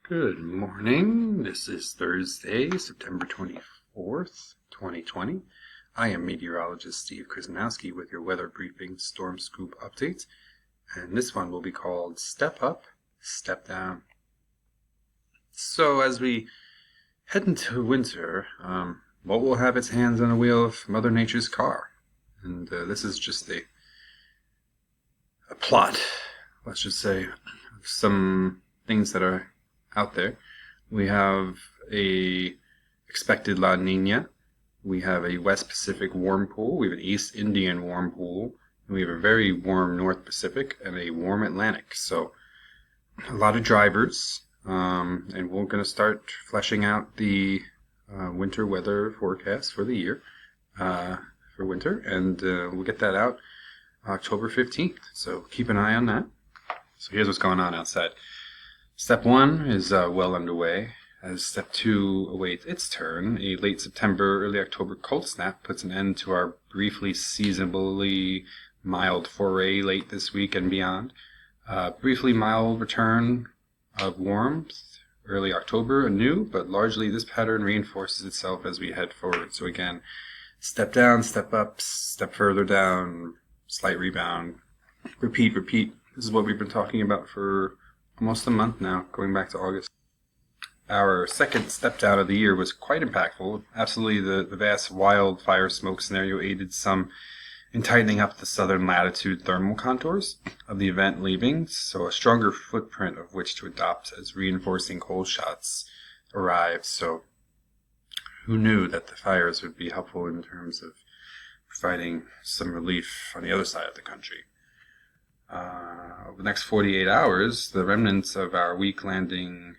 Good morning. This is Thursday, September 24th, 2020. I am meteorologist Steve Krasnowski with your weather briefing storm scoop update, and this one will be called Step Up, Step Down. So as we head into winter, what will have its hands on the wheel of Mother Nature's car? And this is just a plot, let's just say, of some things that are out there. We have a expected La Nina. We have a West Pacific warm pool. We have an East Indian warm pool. And we have a very warm North Pacific and a warm Atlantic. So a lot of drivers. And we're going to start fleshing out the winter weather forecast for the year for winter. And we'll get that out October 15th. So keep an eye on that. So here's what's going on outside. Step 1 is well underway, as Step 2 awaits its turn. A late September, early October cold snap puts an end to our briefly seasonably mild foray late this week and beyond. Briefly mild return of warmth early October anew, but largely this pattern reinforces itself as we head forward. So again, step down, step up, step further down, slight rebound, repeat. This is what we've been talking about for almost a month now, going back to August. Our second step down of the year was quite impactful. Absolutely, the vast wildfire smoke scenario aided some in tightening up the southern latitude thermal contours of the event leaving, so a stronger footprint of which to adopt as reinforcing cold shots arrived. So who knew that the fires would be helpful in terms of providing some relief on the other side of the country. Over the next 48 hours, the remnants of our weak landing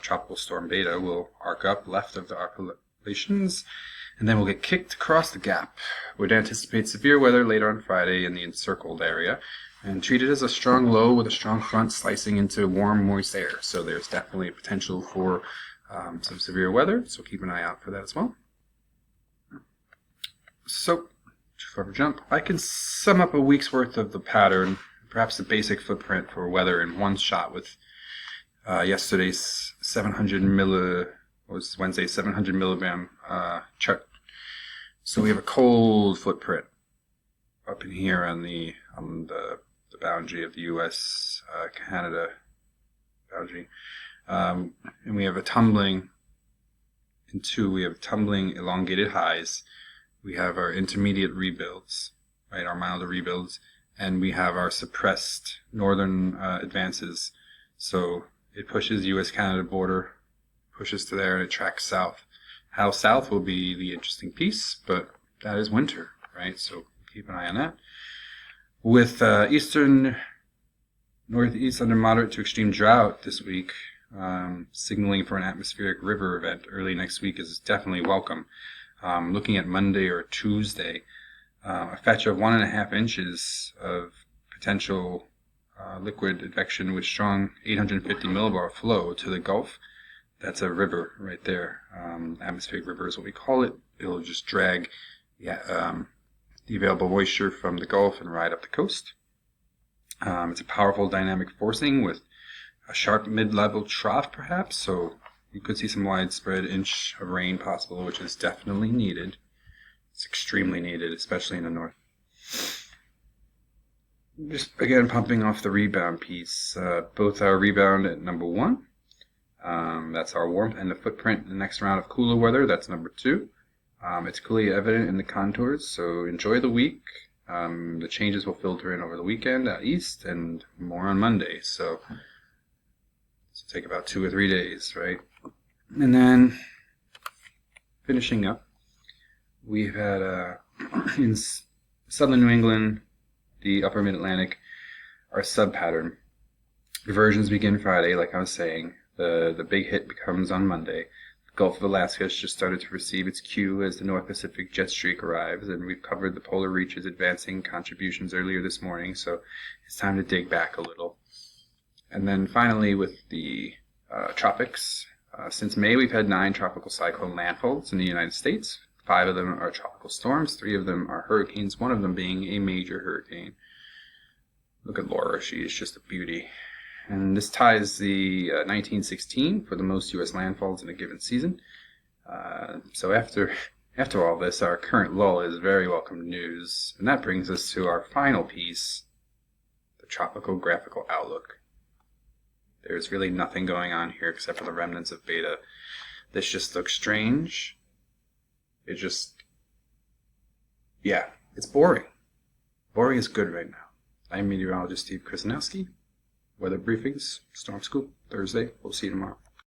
tropical storm Beta will arc up left of the Appalachians, and then we'll get kicked across the gap. Would anticipate severe weather later on Friday in the encircled area, and treat it as a strong low with a strong front slicing into warm, moist air. So there's definitely a potential for some severe weather, so keep an eye out for that as well. So, forever jump. I can sum up a week's worth of the pattern, perhaps the basic footprint for weather in one shot with yesterday's 700 milligram chart. So we have a cold footprint up in here on the boundary of the U.S. Canada boundary, and we have a tumbling. In 2, we have tumbling elongated highs. We have our intermediate rebuilds, right, our milder rebuilds, and we have our suppressed northern advances. So it pushes U.S.-Canada border, pushes to there, and it tracks south. How south will be the interesting piece, but that is winter, right? So keep an eye on that. With eastern northeast under moderate to extreme drought this week, signaling for an atmospheric river event early next week is definitely welcome. Looking at Monday or Tuesday, a fetch of 1.5 inches of potential liquid advection with strong 850 millibar flow to the Gulf. That's a river right there. Atmospheric river is what we call it. It'll just drag the available moisture from the Gulf and ride up the coast. It's a powerful dynamic forcing with a sharp mid-level trough perhaps, so you could see some widespread inch of rain possible, which is definitely needed. It's extremely needed, especially in the north. Just again pumping off the rebound piece. Both our rebound at number 1. That's our warmth and the footprint in the next round of cooler weather. That's number 2. It's clearly evident in the contours, so enjoy the week. The changes will filter in over the weekend out east and more on Monday. So it'll take about 2 or 3 days, right? And then finishing up, we've had in southern New England, the upper mid-Atlantic, our sub-pattern. Reversions begin Friday, like I was saying. The big hit becomes on Monday. The Gulf of Alaska has just started to receive its cue as the North Pacific jet streak arrives, and we've covered the polar reaches advancing contributions earlier this morning, so it's time to dig back a little. And then finally with the tropics. Since May, we've had 9 tropical cyclone landfalls in the United States. 5 of them are tropical storms, 3 of them are hurricanes, 1 of them being a major hurricane. Look at Laura, she is just a beauty. And this ties the 1916 for the most U.S. landfalls in a given season. So after all this, our current lull is very welcome news. And that brings us to our final piece, the Tropical Graphical Outlook. There's really nothing going on here except for the remnants of beta. This just looks strange. It's boring. Boring is good right now. I'm meteorologist Steve Krasinowski. Weather briefings, Storm Scoop, Thursday. We'll see you tomorrow.